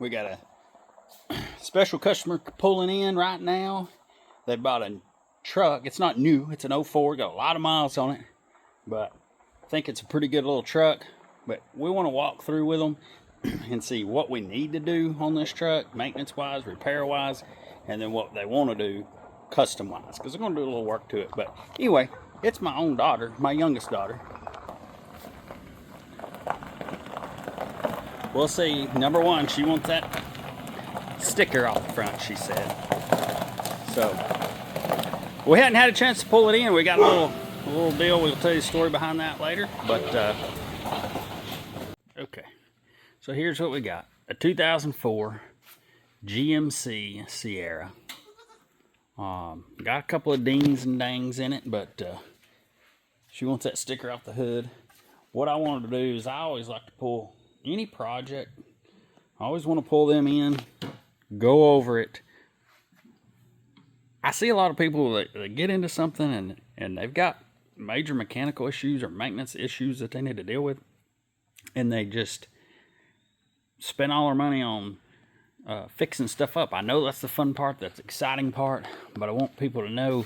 We got a special customer pulling in right now. They bought a truck. It's not new. It's an 04. Got a lot of miles on it. But I think it's a pretty good little truck. But we want to walk through with them and see what we need to do on this truck, maintenance-wise, repair-wise, and then what they want to do custom-wise, because they're going to do a little work to it. But anyway, it's my own daughter, my youngest daughter. We'll see. Number one, she wants that sticker off the front, she said. So, we hadn't had a chance to pull it in. We got a little deal. We'll tell you the story behind that later. But, okay. So here's what we got. A 2004 GMC Sierra. Got a couple of dings and dangs in it, but she wants that sticker off the hood. What I wanted to do is I always like to pull any project. I always want to pull them in, go over it. I see a lot of people that get into something and they've got major mechanical issues or maintenance issues that they need to deal with, and they just spend all their money on fixing stuff up. I know that's the fun part, that's the exciting part, but I want people to know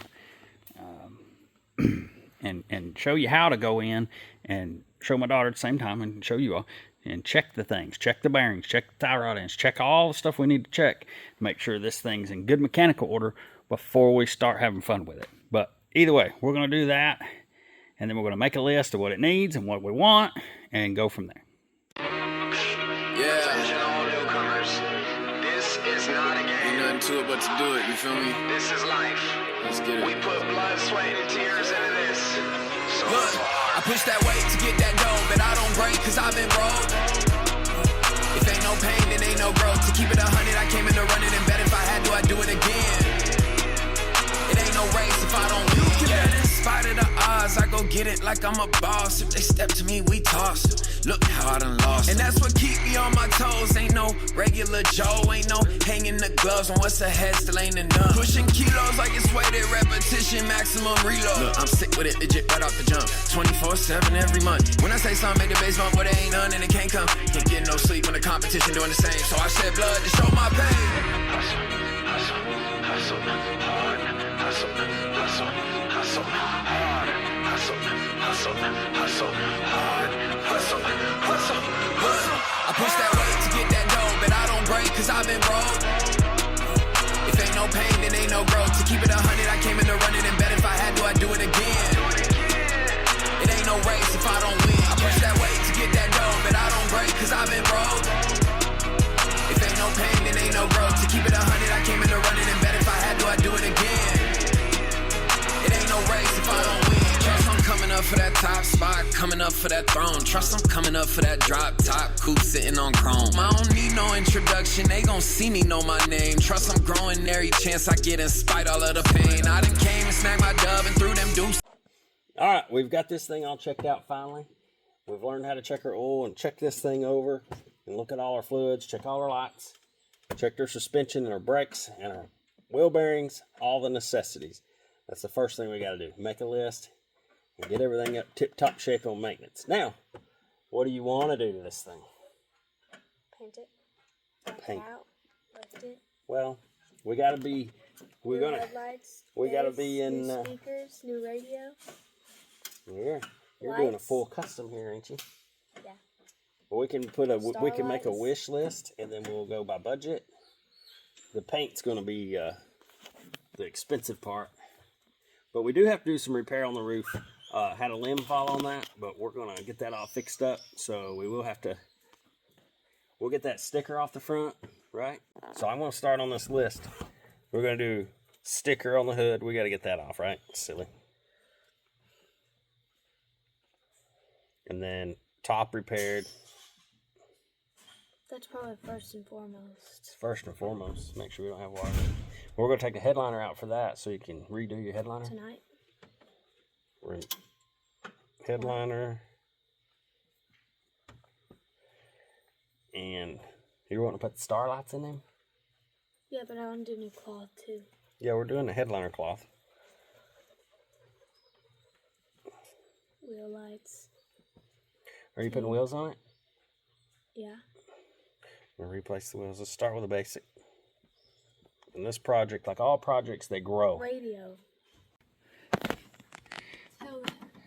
and show you how to go in and show my daughter at the same time and show you all and check the things, check the bearings, check the tie rod ends, check all the stuff we need to check, make sure this thing's in good mechanical order before we start having fun with it. But either way, we're going to do that, and then we're going to make a list of what it needs and what we want and go from there. Attention all newcomers. This is not a game. Ain't nothing to it but to do it, you feel me? This is life. Let's get it. We put blood, sweat, and tears into this. So Look, I push that weight to get that dough, but I don't break cause I've been broke. If ain't no pain, then ain't no growth. To keep it 100, I came in to run it and bet if I had to, I'd do it again. It ain't no race if I don't win. Yeah. In spite of the odds, I go get it like I'm a boss. If they step to me, we toss. Look how I done lost. And that's what keep me on my toes. Ain't no regular Joe, ain't no hanging the gloves on what's ahead, still ain't enough. Pushing kilos like it's weighted repetition, maximum reload. Look, I'm sick with it, legit right off the jump. 24/7 every month. When I say something, make the bass bump, but there ain't none and it can't come. Can't get no sleep when the competition doing the same. So I shed blood to show my pain. hustle, hustle, hard, hustle, hustle, hustle, hard, hustle, hustle, hustle, hard, hustle, hustle, hustle. I push that weight to get that dough, but I don't break cause I've been broke. If ain't no pain, then ain't no growth. To keep it 100, I came in to run it and bet if I had to, I'd do it again. It ain't no race if I don't win. I push that weight to get that dough, but I don't break cause I've been broke. If ain't no pain, then ain't no growth. To keep it 100, I came in to run it and bet if I had to, I'd do it again. It ain't no race if I don't win. Trust I'm coming up for that top spot, coming up for that throne. Trust I'm coming up for that drop top, coupe sitting on chrome. I don't need no introduction, they gon' see me know my name. Trust I'm growing every chance I get in spite all of the pain. I done came and snagged my dove and threw them deuces. All right, we've got this thing all checked out finally. We've learned how to check our oil and check this thing over and look at all our fluids, check all our lights, check our suspension and our brakes and our wheel bearings, all the necessities. That's the first thing we got to do. Make a list and get everything up tip-top shape on maintenance. Now, what do you want to do to this thing? Paint it. Paint. Out. Lift it. Well, we got to be, New headlights, we got to bass, be in, new speakers, new radio. yeah, you're Lights. doing a full custom here, ain't you? Yeah. Well, we can we can make a Starlights. wish list, and then we'll go by budget. The paint's going to be the expensive part, but we do have to do some repair on the roof. Had a limb fall on that, but we're going to get that all fixed up. So we will have to. We'll get that sticker off the front, right? So I'm going to start on this list. We're going to do sticker on the hood. We got to get that off, right? Silly. And then top repaired. That's probably first and foremost. First and foremost, make sure we don't have water. We're going to take the headliner out for that so you can redo your headliner. Tonight. We're in headliner. And you want to put the starlights in them? Yeah, but I want to do new cloth too. Yeah, we're doing the headliner cloth. Wheel lights. Are you putting wheels on it? Yeah. We'll replace the wheels. Let's start with the basic. In this project, like all projects, they grow. Radio.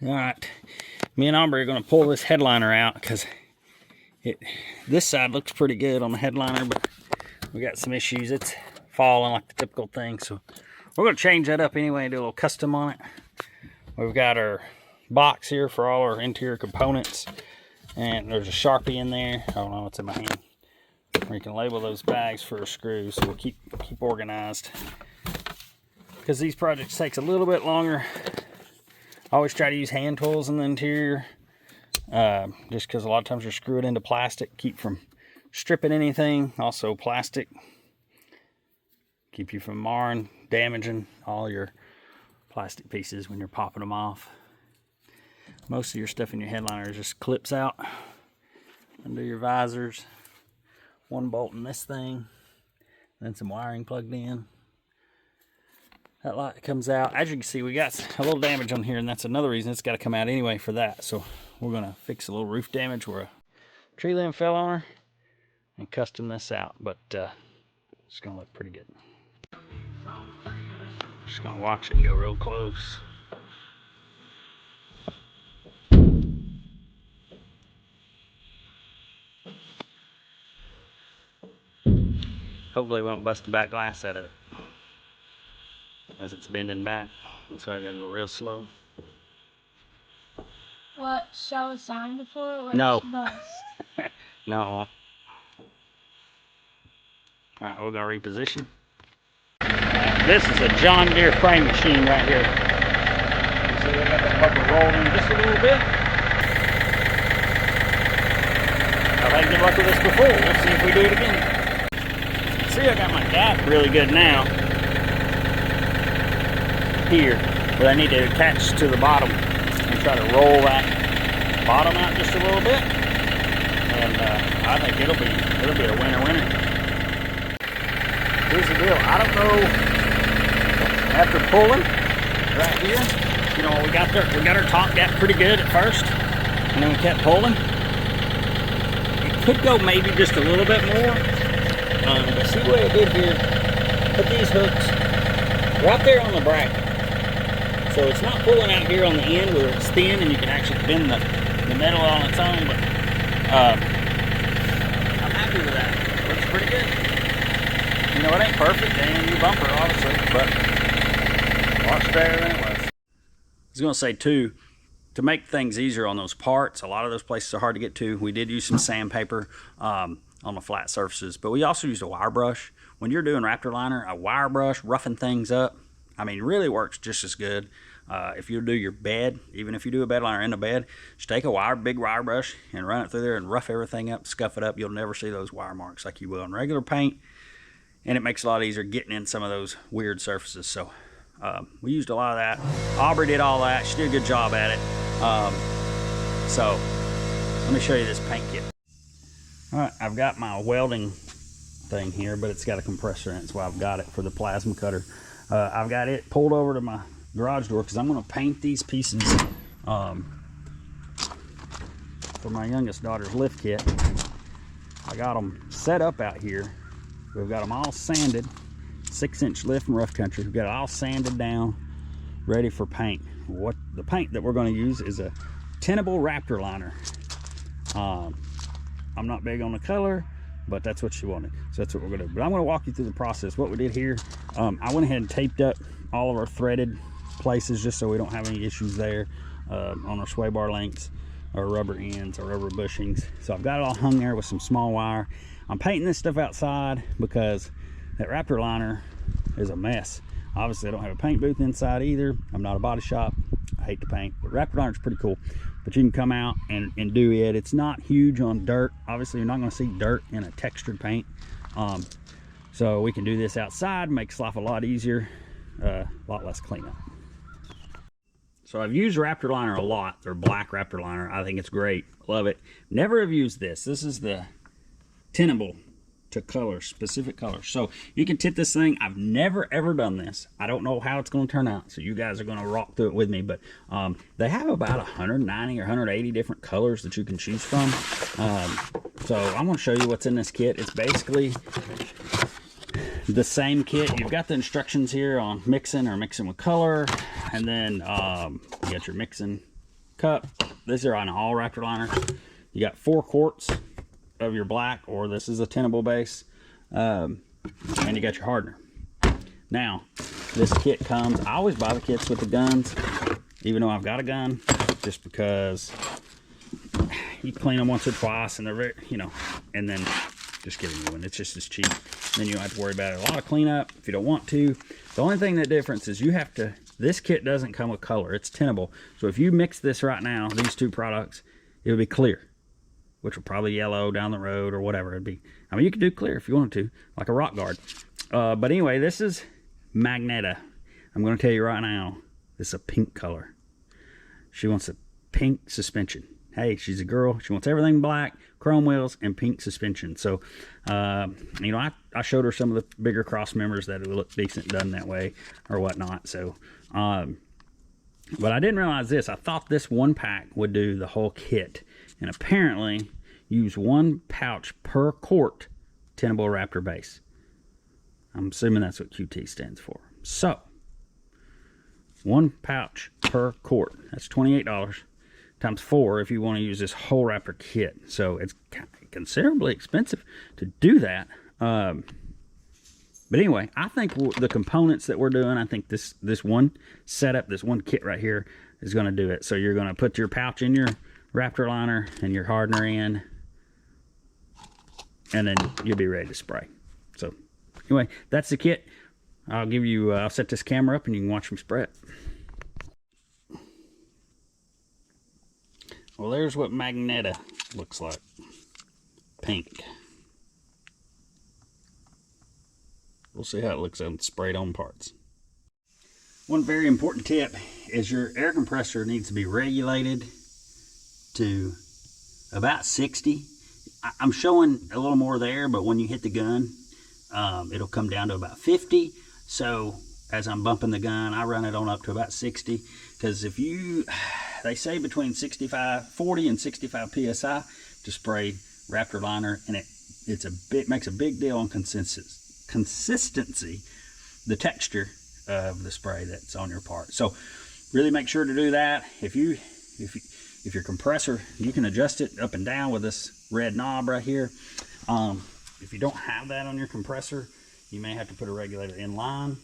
All right, me and Aubrey are going to pull this headliner out because this side looks pretty good on the headliner, but we got some issues. It's falling like the typical thing, so we're going to change that up anyway and do a little custom on it. We've got our box here for all our interior components, and there's a Sharpie in there. I don't know what's in my hand, where you can label those bags for a screw, so we'll keep organized. Because these projects takes a little bit longer. I always try to use hand tools in the interior, just because a lot of times you're screwing into plastic, keep from stripping anything. Also plastic, keep you from marring, damaging all your plastic pieces when you're popping them off. Most of your stuff in your headliner just clips out under your visors. One bolt in this thing, then some wiring plugged in. That light comes out. As you can see, we got a little damage on here, and that's another reason it's got to come out anyway for that. So we're going to fix a little roof damage where a tree limb fell on her and custom this out. But it's going to look pretty good. Just going to watch it and go real close. Hopefully we won't bust the back glass out of it as it's bending back. So I gotta go real slow. What? Show a sign before? Or No. bust? No. Alright, we're gonna reposition. This is a John Deere frame machine right here. You see, we got that puppet rolling just a little bit. I've had good luck with this before. We'll see if we do it again. See, I got my gap really good now. Here, but I need to attach to the bottom and try to roll that bottom out just a little bit, and I think it'll be a winner. Here's the deal. I don't know. After pulling right here, you know, we got our top gap pretty good at first, and then we kept pulling. It could go maybe just a little bit more. But see what I did here? Put these hooks right there on the bracket. So it's not pulling out here on the end where it's thin and you can actually bend the metal on its own, but I'm happy with that. Looks pretty good. You know, it ain't perfect, it ain't a new bumper, obviously, but much better than it was. I was going to say, too, to make things easier on those parts, a lot of those places are hard to get to. We did use some sandpaper on the flat surfaces, but we also used a wire brush. When you're doing Raptor liner, a wire brush, roughing things up, I mean, really works just as good. If you do your bed, even if you do a bed liner in the bed, just take a big wire brush and run it through there and rough everything up, scuff it up. You'll never see those wire marks like you will on regular paint, and it makes it a lot easier getting in some of those weird surfaces. So we used a lot of that. Aubrey did all that. She did a good job at it. So let me show you this paint kit. All right, I've got my welding thing here, but it's got a compressor in it. That's why I've got it for the plasma cutter. I've got it pulled over to my garage door because I'm going to paint these pieces for my youngest daughter's lift kit. I got them set up out here. We've got them all sanded, 6-inch lift from Rough Country. We've got it all sanded down, ready for paint. What the paint that we're going to use is a tintable Raptor liner. I'm not big on the color, but that's what she wanted, so that's what we're going to do. But I'm going to walk you through the process. What we did here, I went ahead and taped up all of our threaded places just so we don't have any issues there on our sway bar lengths, our rubber ends, our rubber bushings. So I've got it all hung there with some small wire. I'm painting this stuff outside because that Raptor liner is a mess. Obviously, I don't have a paint booth inside either. I'm not a body shop. I hate to paint, but Raptor liner is pretty cool. But you can come out and do it. It's not huge on dirt. Obviously, you're not going to see dirt in a textured paint. So we can do this outside, makes life a lot easier, a lot less cleanup. So I've used Raptor liner a lot. Their black Raptor liner. I think it's great. Love it. Never have used this. This is the tintable to color, specific colors. So you can tint this thing. I've never ever done this. I don't know how it's going to turn out, so you guys are going to rock through it with me. But they have about 190 or 180 different colors that you can choose from. So I'm going to show you what's in this kit. It's basically the same kit. You've got the instructions here on mixing or mixing with color, and then you got your mixing cup. These are on all Raptor liners. You got 4 quarts of your black, or this is a tenable base, and you got your hardener. Now this kit comes, I always buy the kits with the guns, even though I've got a gun, just because you clean them once or twice and they're very, you know, and then just get a new one. It's just as cheap. Then you don't have to worry about it. A lot of cleanup if you don't want to. The only thing that difference is you have to, this kit doesn't come with color. It's tenable. So if you mix this right now, these 2 products, it would be clear, which will probably yellow down the road or whatever it'd be. I mean, you could do clear if you wanted to, like a rock guard. But anyway, this is Magneta. I'm going to tell you right now, this is a pink color. She wants a pink suspension. Hey, she's a girl. She wants everything black, chrome wheels, and pink suspension. So, you know, I showed her some of the bigger cross members that would look decent done that way or whatnot. So, but I didn't realize this. I thought this 1 pack would do the whole kit. And apparently, use 1 pouch per quart tenable Raptor base. I'm assuming that's what QT stands for. So, 1 pouch per quart. That's $28 times 4 if you want to use this whole Raptor kit. So it's considerably expensive to do that. But anyway, I think the components that we're doing, I think this one setup, this 1 kit right here is going to do it. So you're going to put your pouch in your Raptor liner and your hardener in, and then you'll be ready to spray. So anyway, that's the kit. I'll set this camera up and you can watch me spray it. Well, there's what Magneta looks like. Pink. We'll see how it looks on sprayed on parts. One very important tip is your air compressor needs to be regulated to about 60. I'm showing a little more there, but when you hit the gun, it'll come down to about 50. So as I'm bumping the gun, I run it on up to about 60, because if you, they say between 40 and 65 psi to spray Raptor liner, and it makes a big deal on consistency, the texture of the spray that's on your part. So really make sure to do that. If your compressor, you can adjust it up and down with this red knob right here. If you don't have that on your compressor, you may have to put a regulator in line,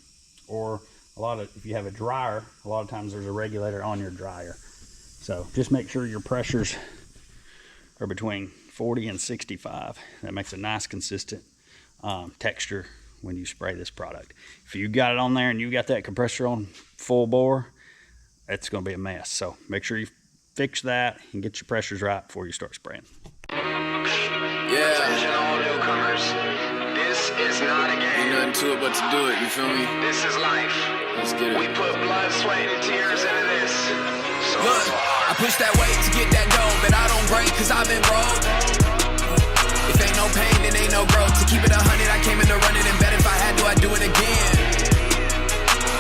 or if you have a dryer, a lot of times there's a regulator on your dryer. So just make sure your pressures are between 40 and 65. That makes a nice consistent texture when you spray this product. If you got it on there and you got that compressor on full bore, it's going to be a mess. So make sure you fix that and get your pressures right before you start spraying. Attention all newcomers. This is not a game. Ain't nothing to it but to do it, you feel me? This is life. Let's get it. We put blood, sweat, and tears into this. So Look, far. I push that weight to get that dough, but I don't break cause I've been broke. If ain't no pain, then ain't no growth. To keep it 100, I came in to run it and bet if I had to, I'd do it again.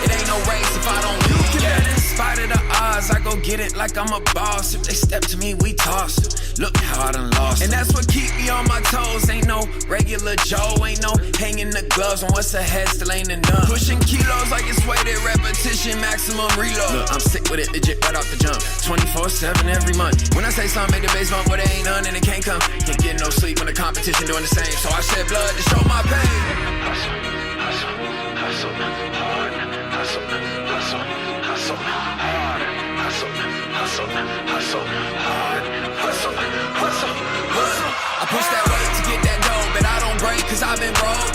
It ain't no race if I don't win. Yeah, in spite of the odds, I go get it like I'm a boss. If they step to me, we toss. Look how I done lost. And that's what keep me on my toes. Ain't no regular Joe, ain't no hanging the gloves on what's ahead, still ain't enough. Pushing kilos like it's weighted repetition, maximum reload. Look, I'm sick with it, legit right off the jump. 24/7 every month. When I say something, make the bass bump, but it ain't none and it can't come. Can't get no sleep when the competition doing the same. So I shed blood to show my pain. Hustle, hard, hustle, hustle, hustle, hard, hustle, hustle, hustle, hard, hustle, hustle, hustle. I push that weight to get that dough, but I don't break cause I've been broke.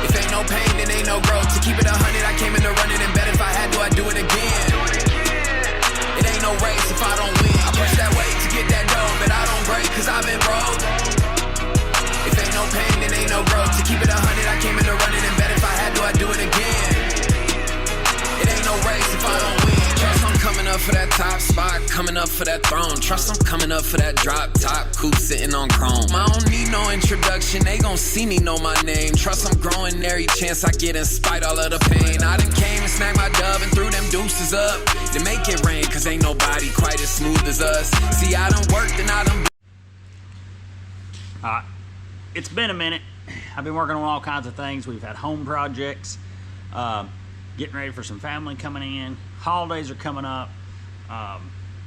If ain't no pain, then ain't no growth. To keep it 100, I came in to run it and bet if I had to, I'd do it again. It ain't no race if I don't win. I push that weight to get that dough, but I don't break cause I've been broke. If ain't no pain, then ain't no growth. To keep it 100, I came in to run it and bet if I had to, I'd do it again. It ain't no race if I don't win. Trust I'm coming up for that top spot, coming up for that throne. Trust I'm coming up for that drop top, coupe sitting on chrome. I don't need no introduction, they gon' see me know my name. Trust I'm growing every chance I get in spite all of the pain. I done came and smacked my dove and threw them deuces up to make it rain, cause ain't nobody quite as smooth as us. See, I done worked and I done It's been a minute. I've been working on all kinds of things. We've had home projects, getting ready for some family coming in. Holidays are coming up.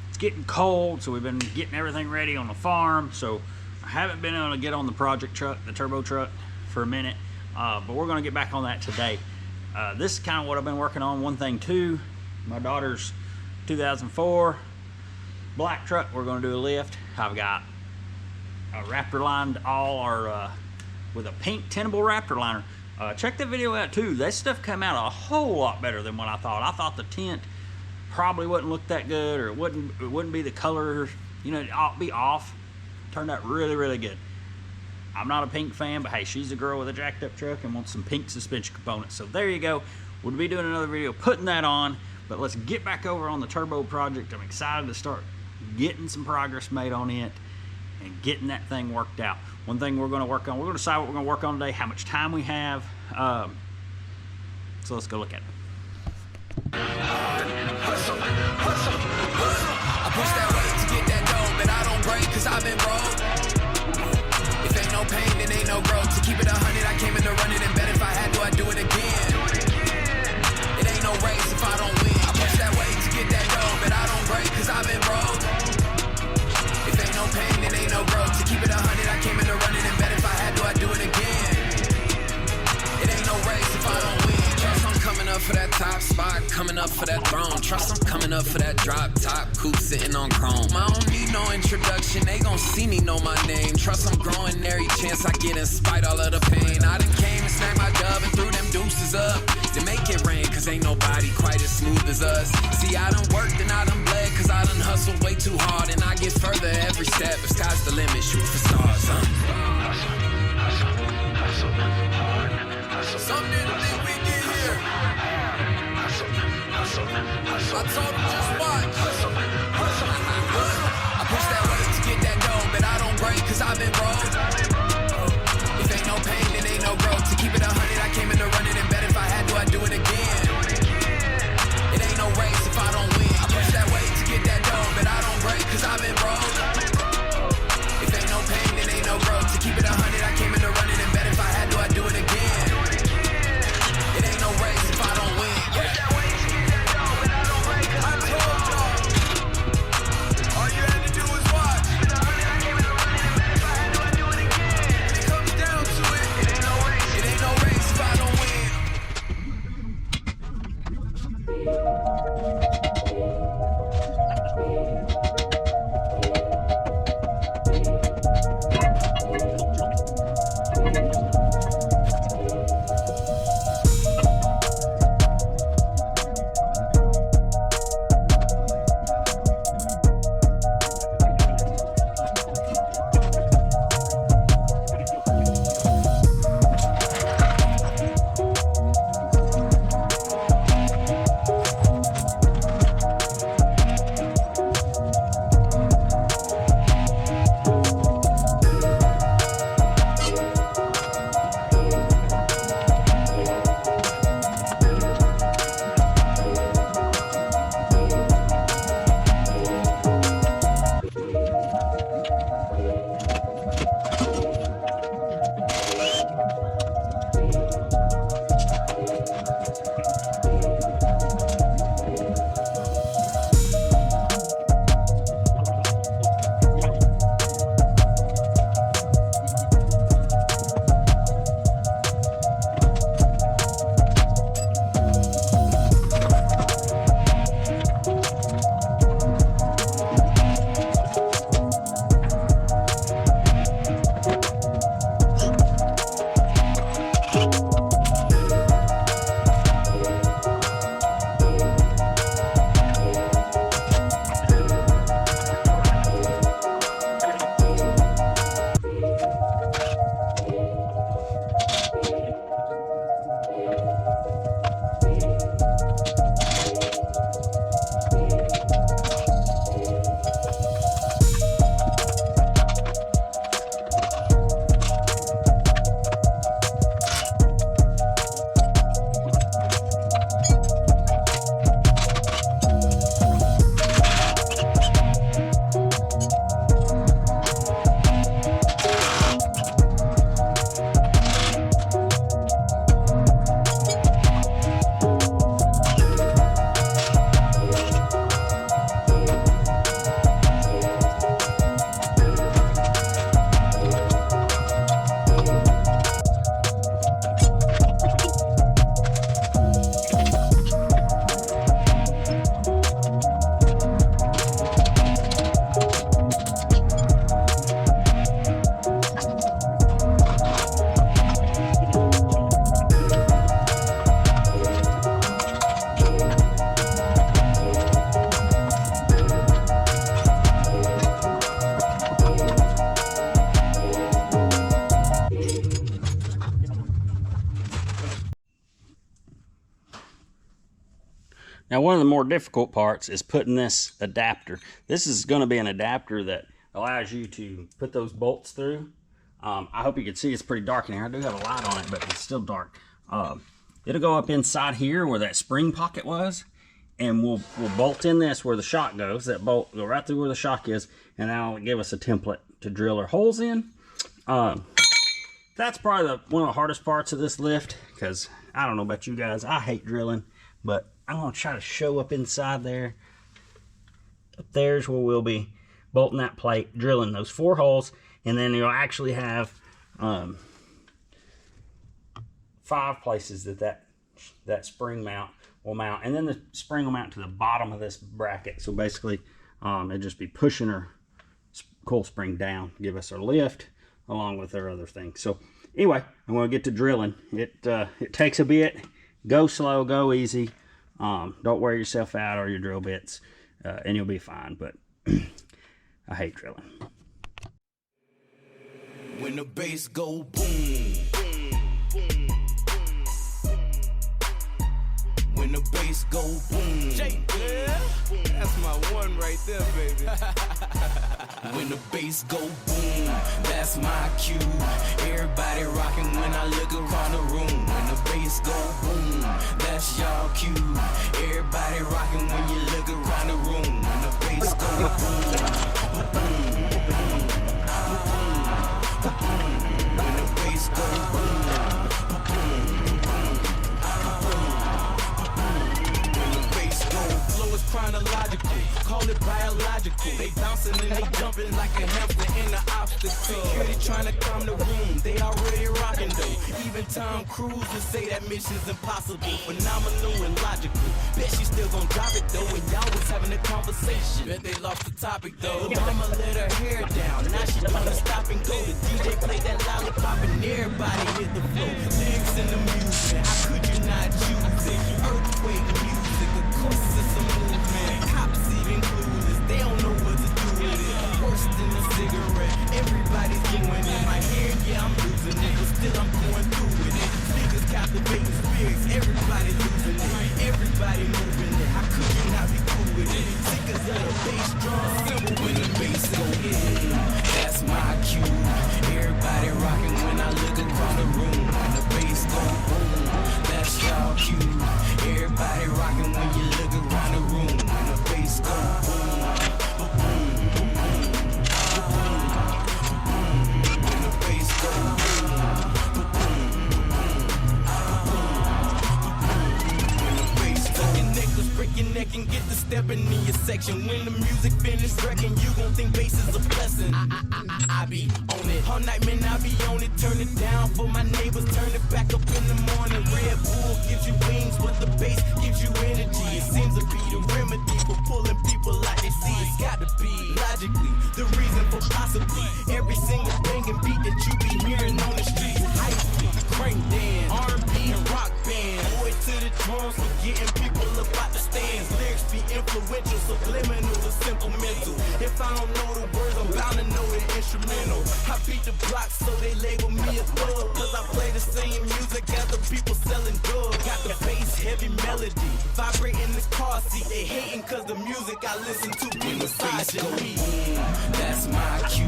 It's getting cold, so we've been getting everything ready on the farm. So I haven't been able to get on the project truck, the turbo truck, for a minute, but we're going to get back on that today. This is kind of what I've been working on. One thing too, my daughter's 2004 black truck, we're going to do a lift. I've got a Raptor lined all our with a pink tintable Raptor liner. Check the video out too. That stuff came out a whole lot better than what I thought. I thought the tint probably wouldn't look that good, or it wouldn't be the color, you know, it'd be off. Turned out really, really good. I'm not a pink fan, but hey, she's a girl with a jacked up truck and wants some pink suspension components. So there you go. We'll be doing another video putting that on, but let's get back over on the turbo project. I'm excited to start getting some progress made on it and getting that thing worked out. One thing we're going to work on, we're going to decide what we're going to work on today, how much time we have. So let's go look at it. Hustle, hustle, hustle. I push that weight to get that dough, but I don't break cause I've been broke. If ain't no pain, then ain't no growth. To keep it 100, I came in to run it and bet if I had to, I'd do it again. It ain't no race if I don't win. I push that weight to get that dough, but I don't break cause I've been broke. If ain't no pain, then ain't no growth. To keep it 100, I came in to run it and bet if I had to, I'd do it again. It ain't no race if I don't win. Trust I'm coming up for that top spot, coming up for that throne. Trust I'm coming up for that drop top, coupe sitting on chrome. I don't need no introduction, they gon' see me know my name. Trust I'm growing every chance I get in spite all of the pain. I done came and snagged my dove and threw them deuces up to make it rain, cause ain't nobody quite as smooth as us. See, I done worked and I done bled, cause I done hustled way too hard, and I get further every step. If sky's the limit, shoot for stars, huh? Some didn't think we get here. I told them just watch. I push that weight to get that dough, but I don't break cause I've been broke. If ain't no pain, then ain't no growth. To keep it 100, I came in to run it and bet if I had to, I'd do it again. It ain't no race if I don't win. I push that weight to get that dough, but I don't break cause I've been broke. If ain't no pain, then ain't no growth. To keep it 100, I came in to run it and bet if I had to, I'd do it again. It ain't no race if I don't win. Yeah. I told y'all. Now, one of the more difficult parts is putting this adapter. This is going to be an adapter that allows you to put those bolts through. I hope you can see it's pretty dark in here. I do have a light on it, but it's still dark. It'll go up inside here where that spring pocket was, and we'll bolt in this where the shock goes. That bolt will go right through where the shock is, and that'll give us a template to drill our holes in. That's probably one of the hardest parts of this lift, because I don't know about you guys, I hate drilling, but I'm going to try to show up inside there. Up there's where we'll be bolting that plate, drilling those 4 holes, and then you'll actually have 5 places that spring mount will mount, and then the spring will mount to the bottom of this bracket. So basically, it'll just be pushing our coil spring down, give us our lift along with our other things. So anyway, I'm going to get to drilling. It takes a bit. Go slow, go easy. Don't wear yourself out or your drill bits, and you'll be fine. But I hate drilling. When the bass go boom, when the bass go boom, yeah, that's my one right there, baby. When the bass go boom, that's my cue. Everybody rocking when I look around the room. When the bass go boom, that's y'all cue. Everybody rocking when you look around the room. When the bass go boom, boom, boom, boom. When the bass go boom, boom, boom. When the bass go, flow is chronological. Call it biological. They bouncing and they jumping like a hamster in an obstacle. Security trying to calm the room. They already rocking though. Even Tom Cruise would say that mission's impossible. Phenomenal and logical. Bet she still gon' drop it though. And y'all was having a conversation. Bet they lost the topic though. Mama let her hair down. Now she tryna stop and go. The DJ play that lollipop and everybody hit the floor. Lyrics in the music. How could you not choose it? Earthquake music. Of course it's a movement. Cops even clueless. They don't know what to do with it. Worse than a cigarette. Everybody's doing it. My hair, yeah, I'm losing it. But still I'm going through with it. Niggas captivating spirits. Everybody losing it. Everybody moving it. How could you not be cool with it? Sick as a bass drum. Simple when the bass go in. That's my cue. Everybody rocking when I look around the room. When the bass go boom, that's y'all cue. Everybody rocking when you look around the room. When the bass go boom, boom, boom, boom. When the bass go boom, boom, when the bass go. Your neck was break your neck and get to stepping in your section. When the music finish wrecking, you gon' think bass is a blessing. I be on it. All night, man, I be on it. Turn it down for my neighbors. Turn it back up in the morning. Red Bull gives you wings, but the bass gives you energy. It seems to be the remedy for pulling people like they see. It's gotta be logically the reason for possibly every single banging beat that you be hearing on the streets. Hype, crank dance, R&B and rock band. Boy to the drums for getting people about the stands. Lyrics be influential, subliminal or simple mental. If I don't know the words, I'm bound to know the instrumental. I beat the block so they label me a thug. Cause I play the same music as the people selling drugs. Got the bass, heavy melody, vibrating the car seat. They hating cause the music I listen to be massage go boom, that's my cue.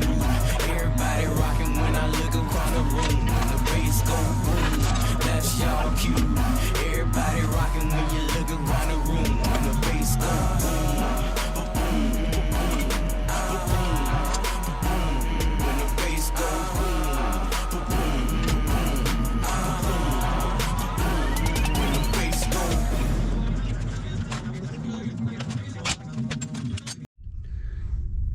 Everybody rocking when I look around the room. When the bass go boom, that's y'all cue. Everybody rocking when you look around the room. When the bass go boom, boom, boom, boom. When the bass go boom, boom, boom. When the bass go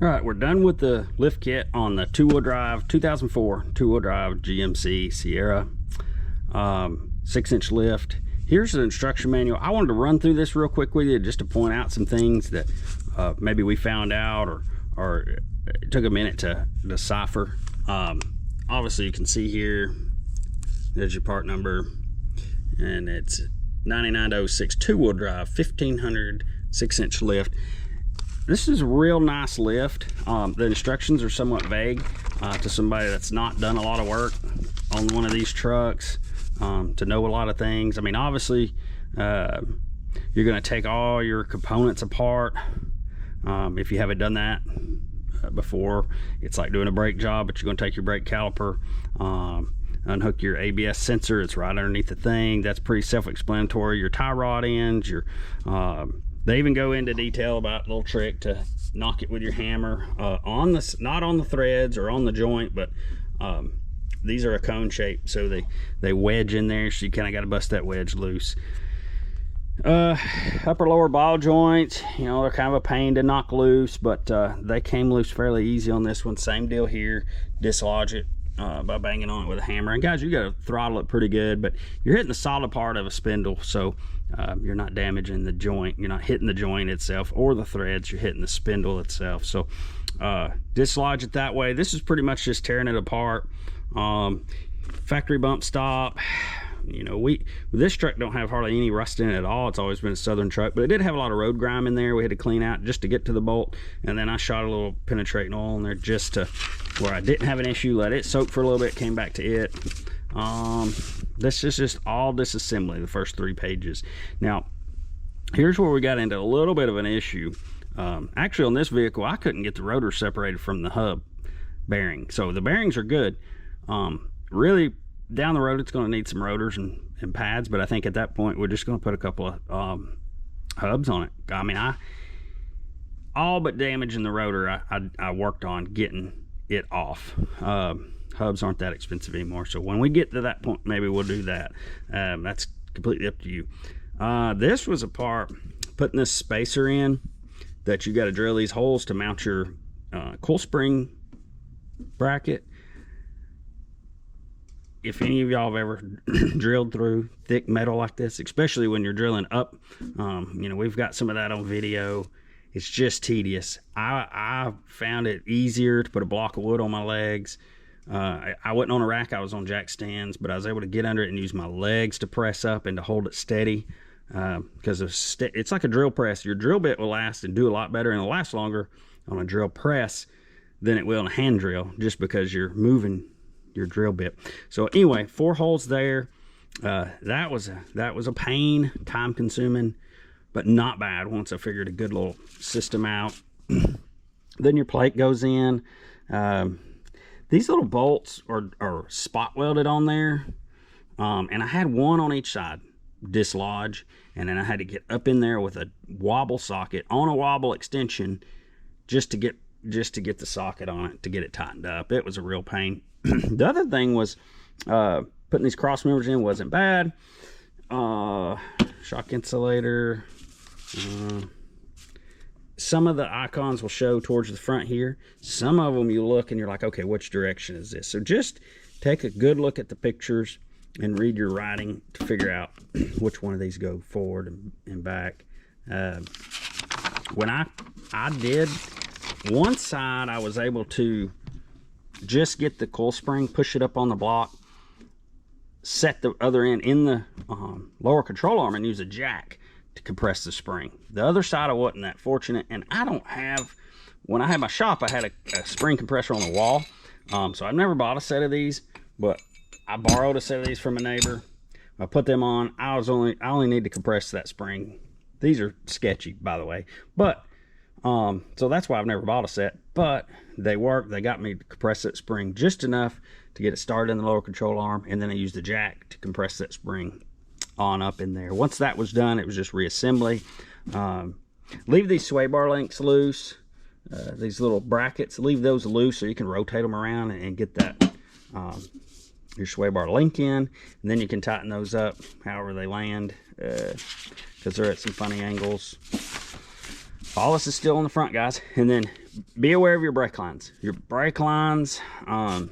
All right, we're done with the lift kit on the two-wheel drive 2004 two-wheel drive GMC Sierra 6-inch lift. Here's the instruction manual. I wanted to run through this real quick with you just to point out some things that maybe we found out or it took a minute to decipher. Obviously you can see here, there's your part number, and it's 9906 two-wheel drive 1500 6-inch lift. This is a real nice lift. The instructions are somewhat vague to somebody that's not done a lot of work on one of these trucks to know a lot of things. I mean, obviously, you're going to take all your components apart. If you haven't done that before, it's like doing a brake job, but you're going to take your brake caliper, unhook your ABS sensor. It's right underneath the thing. That's pretty self-explanatory. Your tie rod ends, your they even go into detail about a little trick to knock it with your hammer on the, not on the threads or on the joint, but these are a cone shape, so they wedge in there, so you kind of got to bust that wedge loose. Upper lower ball joints, you know, they're kind of a pain to knock loose, but they came loose fairly easy on this one. Same deal here. Dislodge it by banging on it with a hammer. And guys, you got to throttle it pretty good, but you're hitting the solid part of a spindle, so you're not damaging the joint. You're not hitting the joint itself or the threads. You're hitting the spindle itself. So dislodge it that way. This is pretty much just tearing it apart. Factory bump stop. You know, this truck don't have hardly any rust in it at all. It's always been a Southern truck, but it did have a lot of road grime in there. We had to clean out just to get to the bolt, and then I shot a little penetrating oil in there just to where I didn't have an issue. Let it soak for a little bit, came back to it. This is just all disassembly, the first 3 pages. Now, here's where we got into a little bit of an issue. Actually, on this vehicle, I couldn't get the rotor separated from the hub bearing. So the bearings are good. Really, down the road, it's going to need some rotors and pads, but I think at that point, we're just going to put a couple of hubs on it. I mean, all but damaging the rotor, I worked on getting it off. Hubs aren't that expensive anymore, so when we get to that point, maybe we'll do that. That's completely up to you. This was a part, putting this spacer in, that you got to drill these holes to mount your coil spring bracket. If any of y'all have ever drilled through thick metal like this, especially when you're drilling up, you know, we've got some of that on video. It's just tedious. I found it easier to put a block of wood on my legs. I wasn't on a rack, I was on jack stands, but I was able to get under it and use my legs to press up and to hold it steady, because it's like a drill press. Your drill bit will last and do a lot better, and it'll last longer on a drill press than it will on a hand drill, just because you're moving your drill bit. So anyway, 4 holes there. That was a pain, time consuming, but not bad once I figured a good little system out. Then your plate goes in. These little bolts are spot welded on there, and I had one on each side dislodge, and then I had to get up in there with a wobble socket on a wobble extension just to get the socket on it to get it tightened up. It was a real pain. The other thing was putting these cross members in wasn't bad. Shock insulator. Some of the icons will show towards the front here. Some of them you look and you're like, okay, which direction is this? So just take a good look at the pictures and read your writing to figure out which one of these go forward and back. When I did one side, I was able to just get the coil spring, push it up on the block, set the other end in the lower control arm, and use a jack to compress the spring. The other side I wasn't that fortunate, and I don't have, when I had my shop, I had a spring compressor on the wall, so I've never bought a set of these, but I borrowed a set of these from a neighbor. I put them on. I only need to compress that spring. These are sketchy, by the way, but so that's why I've never bought a set, but they work. They got me to compress that spring just enough to get it started in the lower control arm, and then I used the jack to compress that spring on up in there. Once that was done, it was just reassembly. Leave these sway bar links loose. These little brackets, leave those loose so you can rotate them around and get that your sway bar link in, and then you can tighten those up however they land, because they're at some funny angles. All this is still on the front, guys. And then be aware of your brake lines. Your brake lines are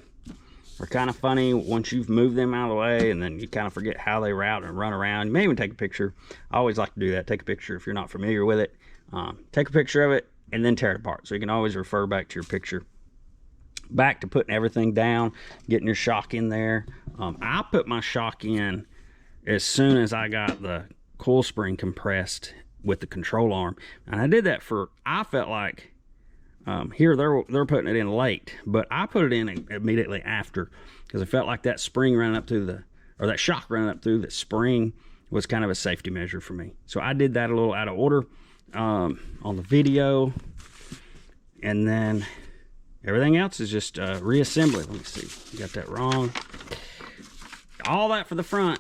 kind of funny once you've moved them out of the way, and then you kind of forget how they route and run around. You may even take a picture. I always like to do that. Take a picture if you're not familiar with it. Take a picture of it and then tear it apart. So you can always refer back to your picture. Back to putting everything down, getting your shock in there. I put my shock in as soon as I got the coil spring compressed with the control arm, and I did that I felt like here they're putting it in late, but I put it in immediately after, because I felt like that spring running up through that shock running up through the spring was kind of a safety measure for me. So I did that a little out of order on the video. And then everything else is just reassembly. Let me see, got that wrong. All that for the front,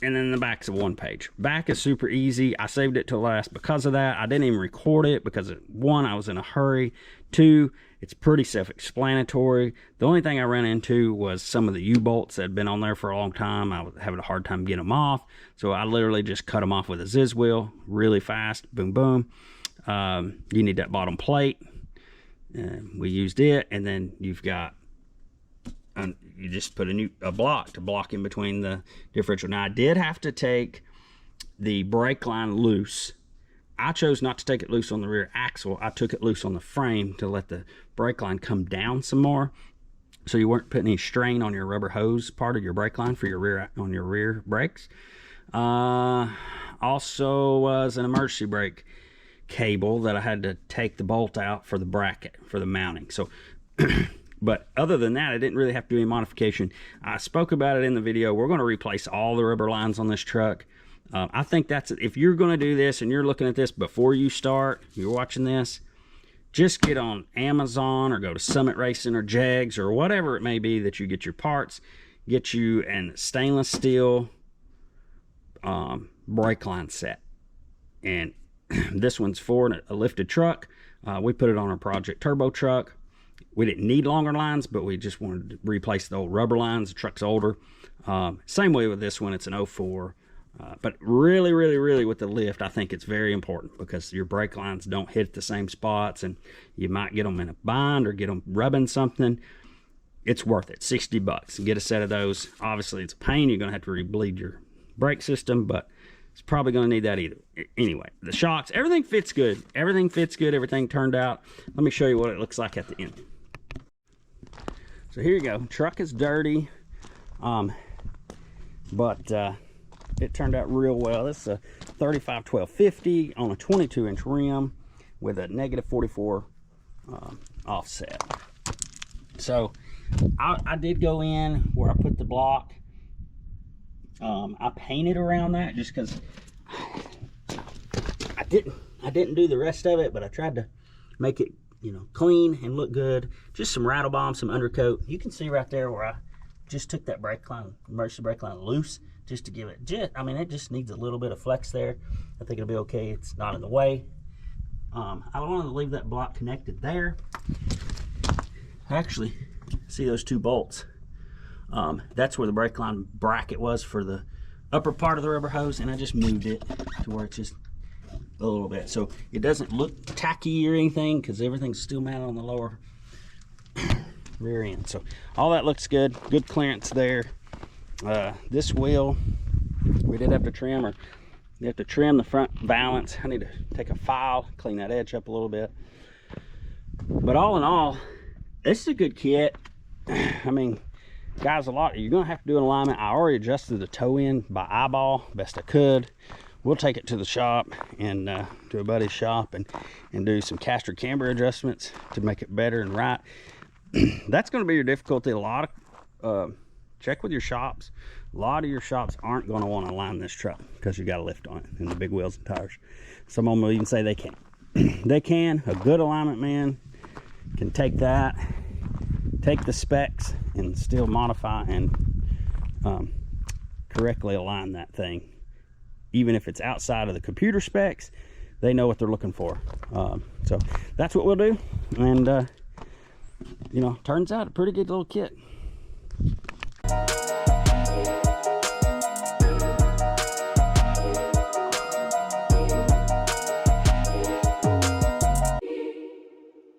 and then the back's a 1 page. Back is super easy. I saved it till last because of that. I didn't even record it because, 1, I was in a hurry. 2, it's pretty self-explanatory. The only thing I ran into was some of the U-bolts that had been on there for a long time. I was having a hard time getting them off, so I literally just cut them off with a Ziz wheel really fast. Boom, boom. You need that bottom plate. We used it, and then you've got you just put a block to block in between the differential. Now I did have to take the brake line loose. I chose not to take it loose on the rear axle. I took it loose on the frame to let the brake line come down some more, so you weren't putting any strain on your rubber hose part of your brake line for your rear brakes. Also was an emergency brake cable that I had to take the bolt out for the bracket for the mounting. So but other than that, I didn't really have to do any modification. I spoke about it in the video. We're going to replace all the rubber lines on this truck. I think that's, if you're going to do this and you're looking at this before you start, you're watching this, just get on Amazon or go to Summit Racing or Jegs or whatever it may be that you get your parts. Get you a stainless steel brake line set. And this one's for a lifted truck. We put it on our Project Turbo truck. We didn't need longer lines, but we just wanted to replace the old rubber lines. The truck's older. Same way with this one. It's an 04. But really, really, really with the lift, I think it's very important because your brake lines don't hit the same spots, and you might get them in a bind or get them rubbing something. It's worth it. $60. Get a set of those. Obviously, it's a pain. You're going to have to re-bleed your brake system, but it's probably going to need that either. Anyway, the shocks, everything fits good. Everything fits good. Everything turned out. Let me show you what it looks like at the end. So here you go. Truck is dirty, but it turned out real well. This is a 35-12-50 on a 22-inch rim with a -44 offset. So I did go in where I put the block. I painted around that just because I didn't do the rest of it, but I tried to make it, you know, clean and look good. Just some rattle bomb, some undercoat. You can see right there where I just took that brake line, emergency brake line loose, just to give it I mean, it just needs a little bit of flex there. I think it'll be okay. It's not in the way. I wanted to leave that block connected there. Actually, see those 2 bolts? That's where the brake line bracket was for the upper part of the rubber hose, and I just moved it to where it's just a little bit, so it doesn't look tacky or anything because everything's still mounted on the lower rear end. So all that looks good. Good clearance there. This wheel we did have to trim, or you have to trim the front valance. I need to take a file, clean that edge up a little bit. But all in all, this is a good kit. I mean, guys, you're gonna have to do an alignment. I already adjusted the toe end by eyeball best I could. We'll take it to the shop and to a buddy's shop and do some caster camber adjustments to make it better and right. That's going to be your difficulty. A lot of check with your shops. A lot of your shops aren't going to want to align this truck because you got a lift on it and the big wheels and tires. Some of them will even say they can't. They can. A good alignment man can take that, take the specs, and still modify and correctly align that thing. Even if it's outside of the computer specs, they know what they're looking for. So that's what we'll do. And, you know, turns out a pretty good little kit.